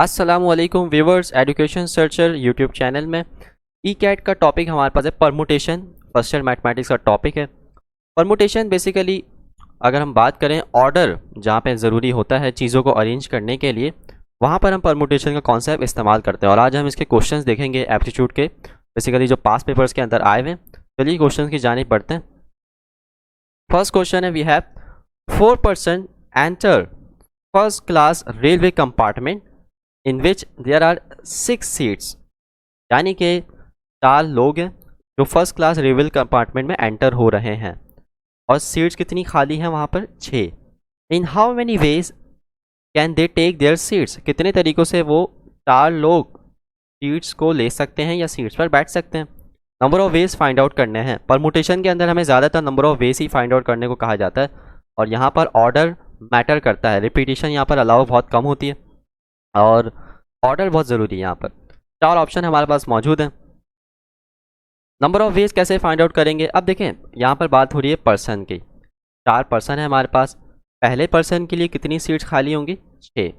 अस्सलामुअलैकुम viewers, education searcher YouTube channel में ई cat का टॉपिक हमारे पास है परमुटेशन। फर्स्ट ईयर मैथमेटिक्स का टॉपिक है परमुटेशन। बेसिकली अगर हम बात करें ऑर्डर जहाँ पे ज़रूरी होता है चीज़ों को अरेंज करने के लिए, वहाँ पर हम परमुटेशन का कॉन्सेप्ट इस्तेमाल करते हैं। और आज हम इसके क्वेश्चंस देखेंगे एप्टीट्यूड के, बेसिकली जो पास पेपर्स के अंदर आए हुए हैं। चलिए क्वेश्चन की जानिब बढ़ते हैं। फर्स्ट क्वेश्चन है, we have 4% enter first class railway compartment in which there are 6 seats. यानी कि 4 लोग हैं जो फर्स्ट क्लास रेलवे कंपार्टमेंट में एंटर हो रहे हैं और सीट्स कितनी खाली हैं वहाँ पर 6। In how many ways can they take their seats, कितने तरीक़ों से वो 4 लोग सीट्स को ले सकते हैं या सीट्स पर बैठ सकते हैं। Number of ways find out करने हैं। परमुटेशन के अंदर हमें ज़्यादातर number of ways he find out करने को कहा जाता है और यहाँ पर ऑर्डर मैटर करता है। रिपीटिशन यहाँ पर अलाउ बहुत कम होती है और ऑर्डर बहुत ज़रूरी है। यहाँ पर 4 ऑप्शन हमारे पास मौजूद हैं। नंबर ऑफ वेज कैसे फाइंड आउट करेंगे, अब देखें यहाँ पर बात हो रही है पर्सन की। 4 पर्सन है हमारे पास। पहले पर्सन के लिए कितनी सीट्स खाली होंगी, 6।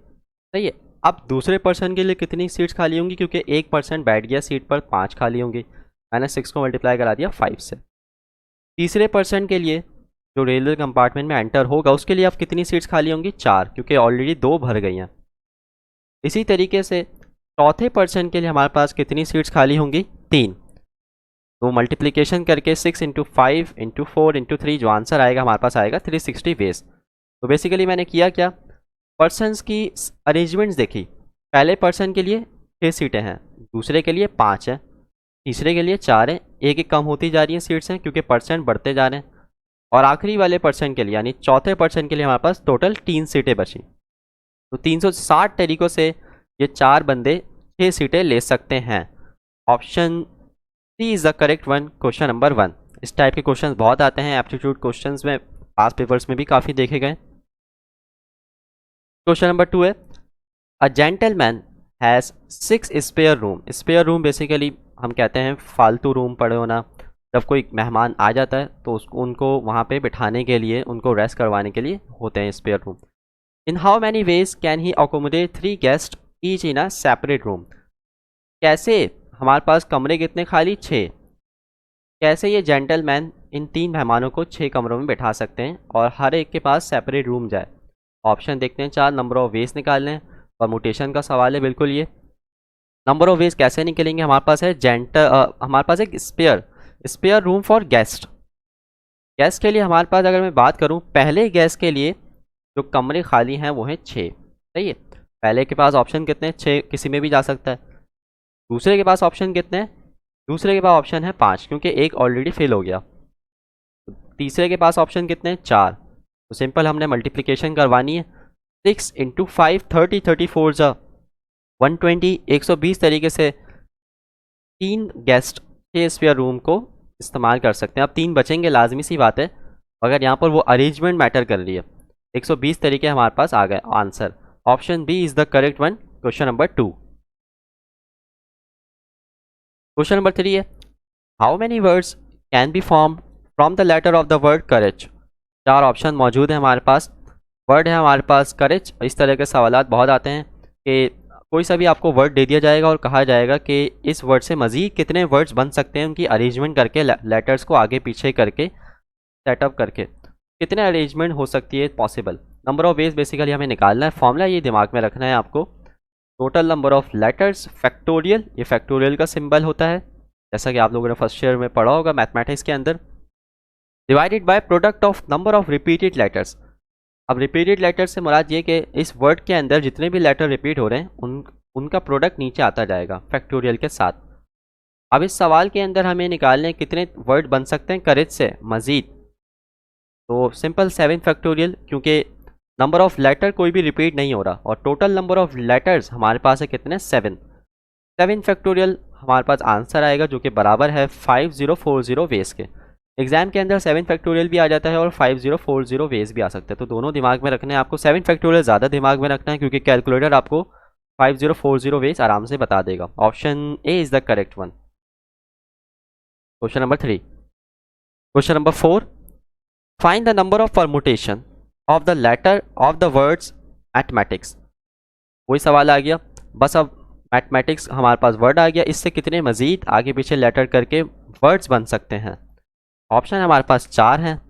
सही है। अब दूसरे पर्सन के लिए कितनी सीट्स खाली होंगी, क्योंकि 1% बैठ गया सीट पर, 5 खाली होंगी। मैंने 6 को मल्टीप्लाई करा दिया 5 से। तीसरे पर्सन के लिए जो रेलवे कंपार्टमेंट में एंटर होगा उसके लिए अब कितनी सीट्स खाली होंगी, 4, क्योंकि ऑलरेडी 2 भर गई हैं। इसी तरीके से चौथे पर्सन के लिए हमारे पास कितनी सीट्स खाली होंगी, 3। तो मल्टीप्लिकेशन करके 6 × 5 × 4 × 3 जो आंसर आएगा हमारे पास आएगा 360 वेज। तो बेसिकली मैंने किया क्या, पर्सन्स की अरेंजमेंट्स देखी। पहले पर्सन के लिए 6 सीटें हैं, दूसरे के लिए 5 हैं, तीसरे के लिए 4 हैं, एक एक कम होती जा रही हैं सीट्स हैं क्योंकि परसेंट बढ़ते जा रहे हैं। और आखिरी वाले पर्सन के लिए यानी चौथे पर्सन के लिए हमारे पास टोटल 3 सीटें बची। तो 360 तरीक़ों से ये 4 बंदे 6 सीटें ले सकते हैं। Option C is the correct one, question number 1। इस टाइप के क्वेश्चंस बहुत आते हैं एप्टीट्यूड क्वेश्चंस में, पास पेपर्स में भी काफ़ी देखे गए। क्वेश्चन नंबर 2 है, a gentleman has 6 spare room. Spare room basically हम कहते हैं फालतू रूम पड़े होना। जब कोई मेहमान आ जाता है तो उनको वहाँ पे बिठाने के लिए, उनको रेस्ट करवाने के लिए होते हैं spare room. In how many ways can he accommodate 3 guest each in a separate room. कैसे हमारे पास कमरे कितने खाली, 6। कैसे ये जेंटलमैन इन 3 मेहमानों को 6 कमरों में बैठा सकते हैं और हर एक के पास सेपरेट रूम जाए। ऑप्शन देखते हैं, 4 नंबर ऑफ वेज निकालने हैं। परमुटेशन का सवाल है बिल्कुल ये। नंबर ऑफ वेज कैसे निकलेंगे, हमारे पास है हमारे पास एक spare room for guest. Guest के लिए हमारे पास अगर मैं बात करूं, पहले गेस्ट के लिए जो कमरे खाली हैं वो हैं 6। सही है। पहले के पास ऑप्शन कितने हैं, 6, किसी में भी जा सकता है। दूसरे के पास ऑप्शन कितने हैं, दूसरे के पास ऑप्शन है 5 क्योंकि एक ऑलरेडी फिल हो गया। तीसरे के पास ऑप्शन कितने हैं, 4। तो सिंपल हमने मल्टीप्लिकेशन करवानी है। 6 × 5 30 34 जा 120, 120 तरीके से 3 गेस्ट 6 स्पेयर रूम को इस्तेमाल कर सकते हैं। अब 3 बचेंगे, लाजमी सी बात है, अगर यहाँ पर वो अरेंजमेंट मैटर कर रही है। 120 तरीके हमारे पास आ गए answer. Option B is the correct one, question number 2। Question number 3 है, how many words can be form from the letter of the word courage. 4 option मौजूद है हमारे पास। वर्ड है हमारे पास करेज। इस तरह के सवाल बहुत आते हैं कि कोई सा भी आपको वर्ड दे दिया जाएगा और कहा जाएगा कि इस वर्ड से मज़ीद कितने वर्ड्स बन सकते हैं, उनकी अरेंजमेंट करके, लेटर्स को आगे पीछे करके, सेटअप करके कितने अरेंजमेंट हो सकती है possible. Number of ways basically हमें निकालना है। फॉर्मूला ये दिमाग में रखना है आपको, total number of letters factorial, ये फैक्टोरियल का सिंबल होता है जैसा कि आप लोगों ने फर्स्ट ईयर में पढ़ा होगा मैथमेटिक्स के अंदर, divided by product of number of repeated letters. अब रिपीटेड लेटर से मुराद ये कि इस वर्ड के अंदर जितने भी लेटर रिपीट हो रहे हैं उनका प्रोडक्ट नीचे आता जाएगा फैक्टोरियल के साथ। अब इस सवाल के अंदर हमें निकालने कितने वर्ड बन सकते हैं करेज से मज़ीद, तो सिंपल 7 फैक्टोरियल, क्योंकि नंबर ऑफ लेटर कोई भी रिपीट नहीं हो रहा और टोटल नंबर ऑफ लेटर्स हमारे पास है कितने, 7 फैक्टोरियल हमारे पास आंसर आएगा जो कि बराबर है 5040 वेज के। एग्जाम के अंदर 7 फैक्टोरियल भी आ जाता है और 5040 वेज भी आ सकता है, तो दोनों दिमाग में रखना है आपको। 7 फैक्टोरियल ज़्यादा दिमाग में रखना है क्योंकि कैलकुलेटर आपको 5040 वेज आराम से बता देगा। Option A is the correct one, question number 3। Question number 4, find the number of permutation of the letter of the words mathematics. वही सवाल आ गया, बस अब मैथमेटिक्स हमारे पास वर्ड आ गया, इससे कितने मज़ीद आगे पीछे लेटर करके वर्ड्स बन सकते हैं। ऑप्शन हमारे पास 4 हैं।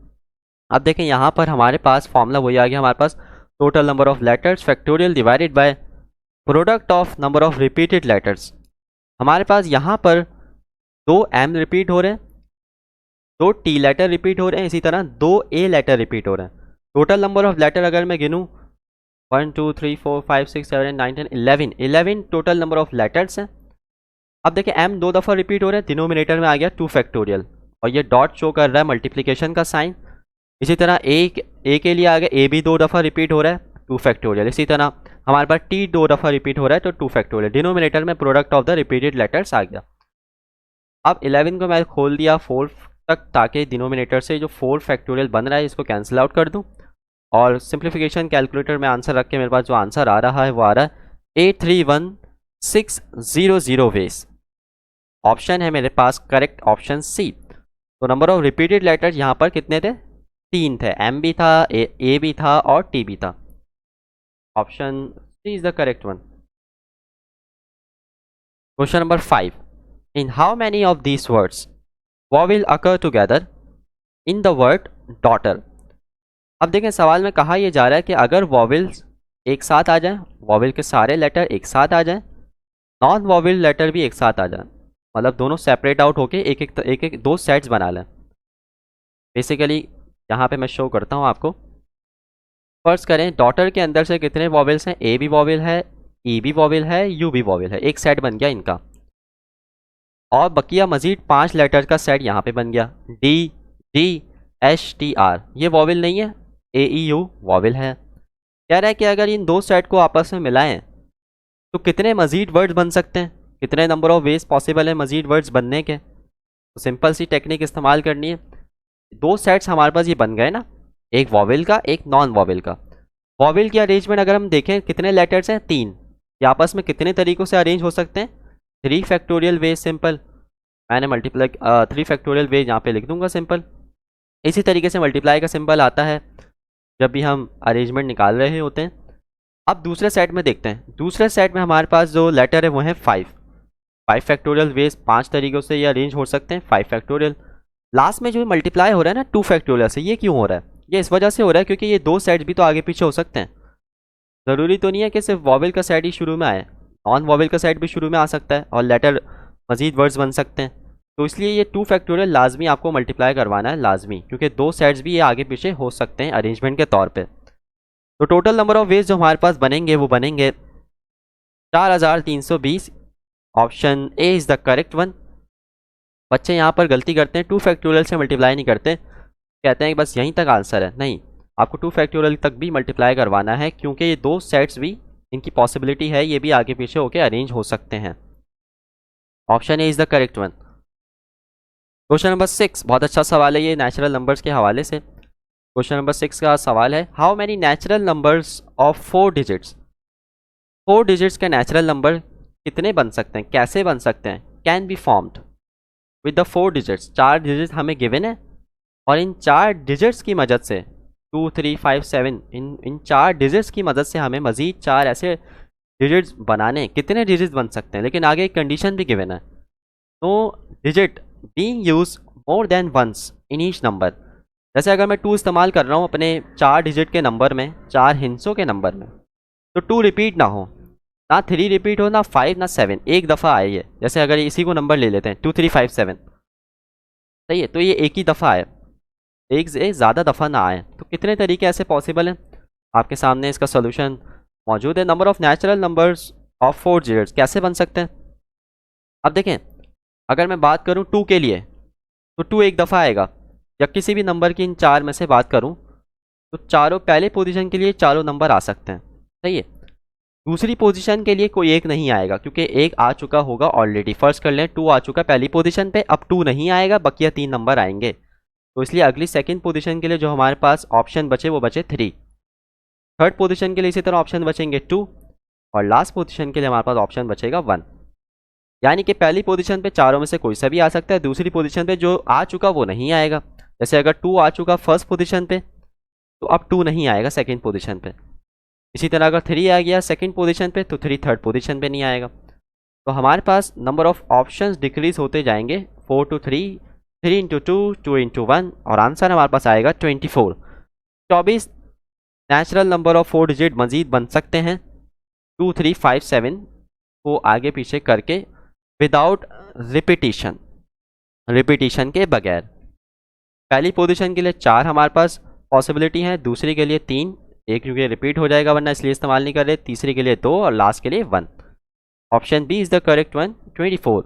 अब देखें यहाँ पर हमारे पास फॉर्मूला वही आ गया हमारे पास, total number of letters factorial divided by product of number of repeated letters. हमारे पास यहाँ पर 2 M रिपीट हो रहे हैं, 2 T लेटर रिपीट हो रहे हैं, इसी तरह 2 A लेटर रिपीट हो रहे हैं। टोटल नंबर ऑफ लेटर अगर मैं गिनूँ 1 2 3 4 5 6 7 9 10 11 टोटल नंबर ऑफ लेटर्स हैं। अब देखिए M 2 दफ़ा रिपीट हो रहा है, डिनोमिनेटर में आ गया 2 फैक्टोरियल और ये डॉट शो कर रहा है मल्टीप्लिकेशन का साइन। इसी तरह ए के लिए आ गया, ए भी 2 दफ़ा रिपीट हो रहा है 2 फैक्टोरियल। इसी तरह हमारे पास टी 2 दफ़ा रिपीट हो रहा है तो 2 फैक्टोरियल। डिनोमिनेटर में product of the repeated letters आ गया। अब 11 को मैं खोल दिया 4 तक ताकि डिनोमिनेटर से जो 4 फैक्टोरियल बन रहा है इसको कैंसिल आउट कर दूं और सिंप्लीफिकेशन कैलकुलेटर में आंसर रख के मेरे पास जो आंसर आ रहा है वो आ रहा है 831600 वेस। ऑप्शन है मेरे पास करेक्ट ऑप्शन सी। तो नंबर ऑफ रिपीटेड लेटर्स यहाँ पर कितने थे? 3 थे, एम भी था, ए भी था और टी भी था। Option C is the correct one. Question number 5, in how many of these words vowel occur together in the word daughter. अब देखें सवाल में कहा यह जा रहा है कि अगर वॉवेल्स एक साथ आ जाएं, वॉवेल के सारे लेटर एक साथ आ जाएं, नॉन वॉवेल लेटर भी एक साथ आ जाएं, मतलब दोनों सेपरेट आउट होके एक 2 सेट्स बना लें। बेसिकली यहाँ पे मैं शो करता हूँ आपको। फर्स्ट करें डॉटर के अंदर से कितने वॉवेल्स हैं? ए भी वॉवेल है, ई भी वॉवेल है, यू भी वॉवेल है, एक सेट बन गया इनका। और बकिया मजीद 5 लेटर्स का सेट यहाँ पे बन गया, D D H T R, ये वॉवेल नहीं है, ए ई यू वॉवेल है। कह रहा है कि अगर इन 2 सेट को आपस में मिलाएं तो कितने मजीद वर्ड्स बन सकते हैं, कितने नंबर ऑफ वेज पॉसिबल है मजीद वर्ड्स बनने के। तो सिंपल सी टेक्निक इस्तेमाल करनी है। 2 सेट्स हमारे पास ये बन गए ना, एक वॉवेल का एक नॉन वॉवेल का। वॉवेल की अरेंजमेंट अगर हम देखें कितने लेटर्स हैं? 3। ये आपस में कितने तरीक़ों से अरेंज हो सकते हैं? 3 फैक्टोरियल वेज सिंपल, मैंने मल्टीप्लाई 3 फैक्टोरियल वेज यहाँ पे लिख दूंगा सिंपल। इसी तरीके से मल्टीप्लाई का सिंबल आता है जब भी हम अरेंजमेंट निकाल रहे होते हैं। अब दूसरे सेट में देखते हैं। दूसरे सेट में हमारे पास जो लेटर है वो है 5 फैक्टोरियल वेज 5 तरीक़ों से ये अरेंज हो सकते हैं 5 फैक्टोरियल। लास्ट में जो मल्टीप्लाई हो रहा है ना 2 फैक्टोरियल से, ये क्यों हो रहा है? ये इस वजह से हो रहा है क्योंकि ये 2 सेट्स भी तो आगे पीछे हो सकते हैं। ज़रूरी तो नहीं है कि सिर्फ वॉवेल का सेट ही शुरू में आए, नॉन वॉवेल का सेट भी शुरू में आ सकता है और लेटर मजीद वर्ड्स बन सकते हैं। तो इसलिए ये 2 फैक्टोरियल लाजमी आपको मल्टीप्लाई करवाना है, लाजमी, क्योंकि 2 सेट्स भी ये आगे पीछे हो सकते हैं अरेंजमेंट के तौर पे। तो टोटल नंबर ऑफ वेज जो हमारे पास बनेंगे वो बनेंगे 4320। Option A is the correct one. बच्चे यहाँ पर गलती करते हैं, 2 फैक्टोरियल से मल्टीप्लाई नहीं करते, कहते हैं कि बस यहीं तक आंसर है। नहीं, आपको 2 फैक्टोरियल तक भी मल्टीप्लाई करवाना है क्योंकि ये 2 सेट्स भी, इनकी पॉसिबिलिटी है ये भी आगे पीछे होकर अरेंज हो सकते हैं। Option A is the correct one. Question number 6 बहुत अच्छा सवाल है ये नेचुरल नंबर्स के हवाले से। क्वेश्चन नंबर 6 का सवाल है, how many natural numbers of 4 digits. 4 digits के नेचुरल नंबर कितने बन सकते हैं, कैसे बन सकते हैं? Can be formed with the 4 digits. 4 digits हमें गिवन है और इन 4 डिजिट्स की मदद से 2 3 5 7 इन 4 डिजिट्स की मदद से हमें मज़ीद 4 ऐसे डिजिट्स बनाने। कितने डिजिट्स बन सकते हैं? लेकिन आगे एक कंडीशन भी गिवन है, तो digit being use more than once in each number. जैसे अगर मैं 2 इस्तेमाल कर रहा हूँ अपने 4 डिजिट के नंबर में, 4 हिंसों के नंबर में, तो 2 रिपीट ना हो, ना 3 रिपीट हो, ना 5 ना 7, एक दफ़ा आए ये। जैसे अगर इसी को नंबर ले लेते हैं 2 3 5 7, सही है, तो ये एक ही दफ़ा आए, एक से ज़्यादा दफ़ा ना आए। तो कितने तरीके ऐसे पॉसिबल हैं? आपके सामने इसका सोल्यूशन मौजूद है। Number of natural numbers of 4 digits कैसे बन सकते हैं? अब देखें, अगर मैं बात करूं 2 के लिए तो 2 एक दफ़ा आएगा, या किसी भी नंबर की इन 4 में से बात करूं तो चारों पहले पोजीशन के लिए चारों नंबर आ सकते हैं, सही है। दूसरी पोजीशन के लिए कोई एक नहीं आएगा क्योंकि एक आ चुका होगा ऑलरेडी। फर्स्ट कर लें 2 आ चुका पहली पोजीशन पे, अब 2 नहीं आएगा, बकिया 3 नंबर आएंगे। तो इसलिए अगली सेकंड पोजीशन के लिए जो हमारे पास ऑप्शन बचे वो बचे 3। थर्ड पोजीशन के लिए इसी तरह ऑप्शन बचेंगे 2 और लास्ट पोजीशन के लिए हमारे पास ऑप्शन बचेगा 1। यानी कि पहली पोजीशन पे चारों में से कोई सा भी आ सकता है, दूसरी पोजीशन पे जो आ चुका वो नहीं आएगा। जैसे अगर 2 आ चुका फर्स्ट पोजीशन पे तो अब 2 नहीं आएगा सेकंड पोजीशन पे। इसी तरह अगर 3 आ गया सेकंड पोजीशन पे तो 3 थर्ड पोजीशन पे नहीं आएगा। तो हमारे पास नंबर ऑफ ऑप्शंस डिक्रीज होते जाएंगे 4 to 3, 3 into 2, 2 into 1 और आंसर हमारे पास आएगा 24। 24 नेचुरल नंबर ऑफ 4 डिजिट मजीद बन सकते हैं 2, 3, 5, 7 को आगे पीछे करके विदाउट रिपीटिशन के बगैर। पहली पोजीशन के लिए 4 हमारे पास पॉसिबिलिटी है, दूसरी के लिए 3, एक क्योंकि रिपीट हो जाएगा वरना इसलिए इस्तेमाल नहीं कर रहे, तीसरी के लिए 2 और लास्ट के लिए 1। Option B is the correct one, 24।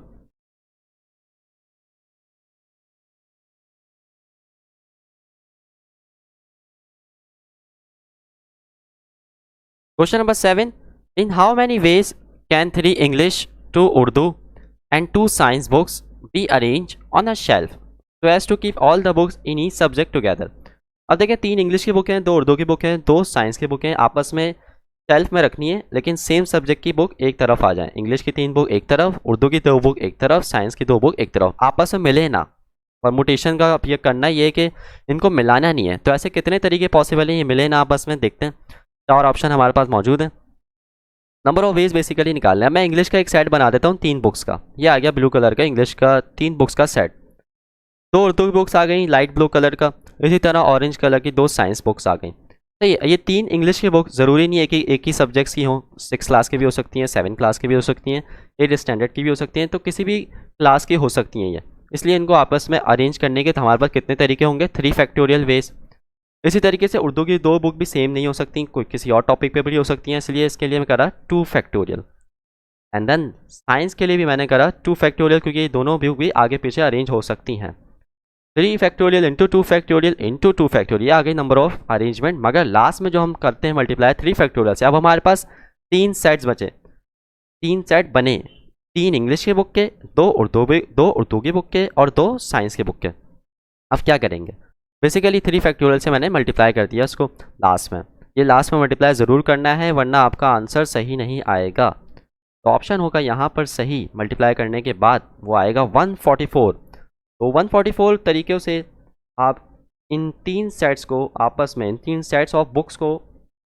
Question number 7, in how many ways can 3 English, 2 Urdu and 2 science books be arrange on a shelf so as to keep all the books in each subject together. अब देखिए 3 English की book हैं, 2 उर्दू की book हैं, 2 science की book हैं, आपस में शेल्फ में रखनी है लेकिन सेम सब्जेक्ट की बुक एक तरफ आ जाए। इंग्लिश की 3 बुक एक तरफ, उर्दू की 2 बुक एक तरफ, साइंस की 2 बुक एक तरफ, आपस में मिले ना। परमुटेशन का अब ये करना ये है कि इनको मिलाना नहीं है। तो ऐसे कितने तरीके पॉसिबल हैं ये मिले ना आपस में, देखते हैं। 4 ऑप्शन हमारे पास मौजूद हैं। नंबर ऑफ वेज बेसिकली निकालना है। मैं इंग्लिश का एक सेट बना देता हूँ 3 बुक्स का। ये आ गया ब्लू कलर का इंग्लिश का 3 बुक्स का सेट। 2 उर्दू की बुक्स आ गई लाइट ब्लू कलर का, इसी तरह ऑरेंज कलर की 2 साइंस बुक्स आ गई। तो ये 3 इंग्लिश की बुक ज़रूरी नहीं है कि एक ही सब्जेक्ट्स की हों, 6 क्लास की भी हो सकती हैं, 7 क्लास की भी हो सकती हैं, 8 स्टैंडर्ड की भी हो सकती हैं, तो किसी भी क्लास की हो सकती हैं ये। इसलिए इनको आपस में अरेंज करने के हमारे पास कितने तरीके होंगे, 3 फैक्टोरियल वेज। इसी तरीके से उर्दू की 2 बुक भी सेम नहीं हो सकती, कोई किसी और टॉपिक पे भी हो सकती हैं, इसलिए इसके लिए मैं करा 2 फैक्टोरियल। एंड देन साइंस के लिए भी मैंने करा 2 फैक्टोरियल, क्योंकि ये दोनों बुक भी आगे पीछे अरेंज हो सकती हैं। 3 factorial into 2 factorial into 2 factorial, आ गई नंबर ऑफ अरेंजमेंट। मगर लास्ट में जो हम करते हैं मल्टीप्लाई 3 फैक्टोरियल से, अब हमारे पास 3 सेट्स बचे, 3 सेट बने, 3 इंग्लिश के बुक के, 2 उर्दू की बुक के और 2 साइंस के बुक के। अब क्या करेंगे, बेसिकली 3 फैक्टोरियल से मैंने मल्टीप्लाई कर दिया इसको लास्ट में। ये लास्ट में मल्टीप्लाई ज़रूर करना है वरना आपका आंसर सही नहीं आएगा। तो ऑप्शन होगा यहाँ पर सही, मल्टीप्लाई करने के बाद वो आएगा 144। तो 144 तरीक़ों से आप इन 3 सेट्स को आपस में, इन 3 सेट्स ऑफ बुक्स को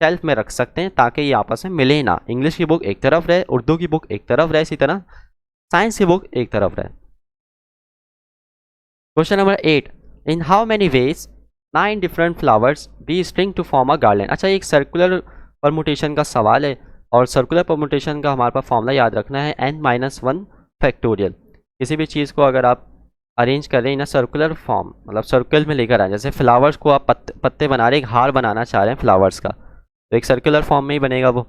शेल्फ में रख सकते हैं ताकि ये आपस में मिले ना। इंग्लिश की बुक एक तरफ रहे, उर्दू की बुक एक तरफ रहे, इसी तरह साइंस की बुक एक तरफ रहे। Question number 8, in how many ways 9 different flowers be string to form a garden. अच्छा, एक सर्कुलर परमुटेशन का सवाल है और सर्कुलर परमुटेशन का हमारे पास फॉर्मूला याद रखना है n-1 फैक्टोरियल। किसी भी चीज़ को अगर आप अरेंज कर रहे हैं ना सर्कुलर फॉर्म, मतलब सर्कल में लेकर आए, जैसे फ्लावर्स को आप पत्ते बना रहे, एक हार बनाना चाह रहे हैं फ्लावर्स का, तो एक सर्कुलर फॉर्म में ही बनेगा वो।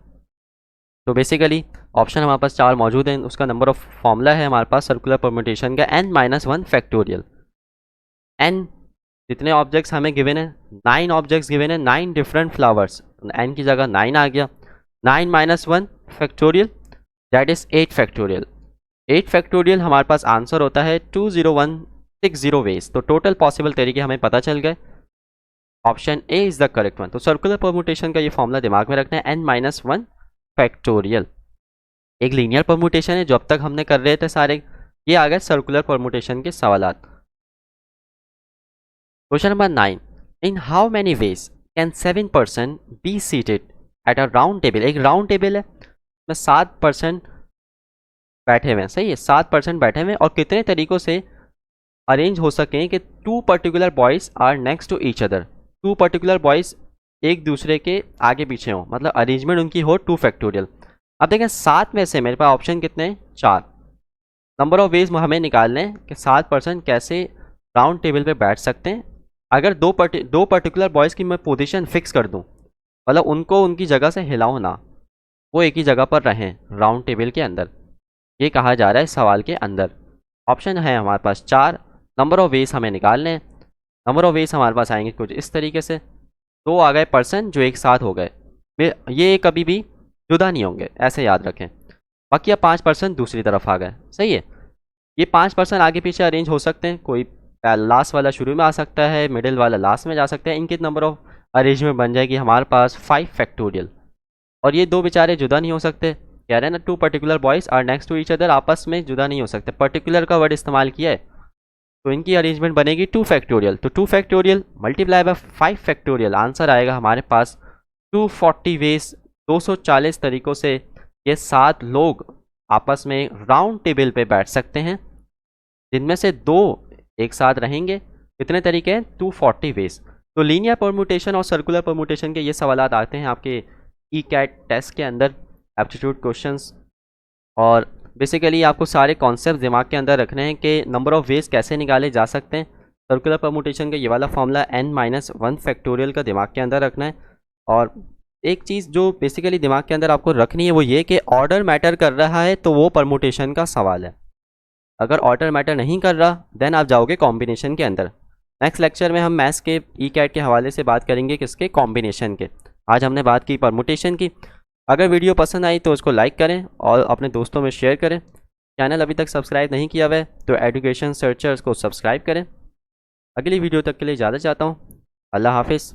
तो बेसिकली ऑप्शन हमारे पास 4 मौजूद हैं, उसका नंबर ऑफ फॉर्मूला है हमारे पास सर्कुलर परम्यूटेशन का n-1 फैक्टोरियल। n जितने ऑब्जेक्ट्स हमें गिवन है, 9 ऑब्जेक्ट्स गिवन है, 9 डिफरेंट फ्लावर्स, n की जगह 9 आ गया, 9-1 factorial that is 8 factorial. 8 factorial हमारे पास आंसर होता है 20160 वेज। तो टोटल पॉसिबल तरीके हमें पता चल गए, option A is the correct one. तो सर्कुलर परम्यूटेशन का ये फॉर्मूला दिमाग में रखना है, n-1 फैक्टोरियल। एक लीनियर परम्यूटेशन है जो अब तक हमने कर रहे थे सारे, ये आ गए सर्कुलर परम्यूटेशन के सवालात। Question number 9, in how many ways can 7 person be seated at a round table. एक राउंड टेबल है में 7 पर्सन बैठे हुए हैं, सही है, 7 पर्सन बैठे हुए हैं, और कितने तरीकों से अरेंज हो सकें कि 2 particular boys are next to each other. 2 particular boys एक दूसरे के आगे पीछे हों, मतलब अरेंजमेंट उनकी हो 2 फैक्टोरियल। अब देखें 7 में से मेरे पास ऑप्शन कितने हैं, 4। नंबर ऑफ वेज हमें निकालने हैं कि 7 पर्सन कैसे राउंड टेबल पे बैठ सकते हैं। अगर दो पर्टिकुलर बॉयज़ की मैं पोजीशन फिक्स कर दूं, मतलब उनको उनकी जगह से हिलाऊं ना, वो एक ही जगह पर रहें राउंड टेबल के अंदर, ये कहा जा रहा है सवाल के अंदर। ऑप्शन है हमारे पास 4, नंबर ऑफ वेज हमें निकालने हैं। नंबर ऑफ वेज हमारे पास आएंगे कुछ इस तरीके से, 2 आ गए पर्सन जो एक साथ हो गए, ये कभी भी जुदा नहीं होंगे, ऐसे याद रखें। बाकी अब 5 पर्सन दूसरी तरफ आ गए, सही है। ये 5 पर्सन आगे पीछे अरेंज हो सकते हैं, कोई लास्ट वाला शुरू में आ सकता है, मिडिल वाला लास्ट में जा सकते हैं। इनके नंबर ऑफ अरेंजमेंट बन जाएगी हमारे पास 5 फैक्टोरियल। और ये 2 बेचारे जुदा नहीं हो सकते, कह रहे हैं ना 2 particular boys are next to each other, आपस में जुदा नहीं हो सकते, पर्टिकुलर का वर्ड इस्तेमाल किया है, तो इनकी अरेंजमेंट बनेगी 2 फैक्टोरियल। तो 2 factorial multiply by 5 factorial, answer आएगा हमारे पास 240 वेज 240 तरीकों से ये 7 लोग आपस में राउंड टेबल पे बैठ सकते हैं, जिनमें से 2 एक साथ रहेंगे। कितने तरीके हैं? 240 वेज। तो लीनियर परम्यूटेशन और सर्कुलर परम्यूटेशन के ये सवालात आते हैं आपके ई कैट टेस्ट के अंदर, एप्टीट्यूड क्वेश्चंस। और बेसिकली आपको सारे कॉन्सेप्ट दिमाग के अंदर रखने हैं कि नंबर ऑफ़ वेज कैसे निकाले जा सकते हैं। सर्कुलर परम्यूटेशन का ये वाला फॉर्मूला n-1 फैक्टोरियल का दिमाग के अंदर रखना है। और एक चीज़ जो बेसिकली दिमाग के अंदर आपको रखनी है वो ये कि ऑर्डर मैटर कर रहा है तो वो परम्यूटेशन का सवाल है। अगर ऑर्डर मैटर नहीं कर रहा देन आप जाओगे कॉम्बिनेशन के अंदर। नेक्स्ट लेक्चर में हम मैथ्स के ई कैट के हवाले से बात करेंगे, किसके? कॉम्बिनेशन के। आज हमने बात की परम्यूटेशन की। अगर वीडियो पसंद आई तो उसको लाइक करें और अपने दोस्तों में शेयर करें। चैनल अभी तक सब्सक्राइब नहीं किया हुआ है तो एजुकेशन सर्चर्स को सब्सक्राइब करें। अगली वीडियो तक के लिए ज़्यादा चाहता हूँ। अल्लाह हाफिज़।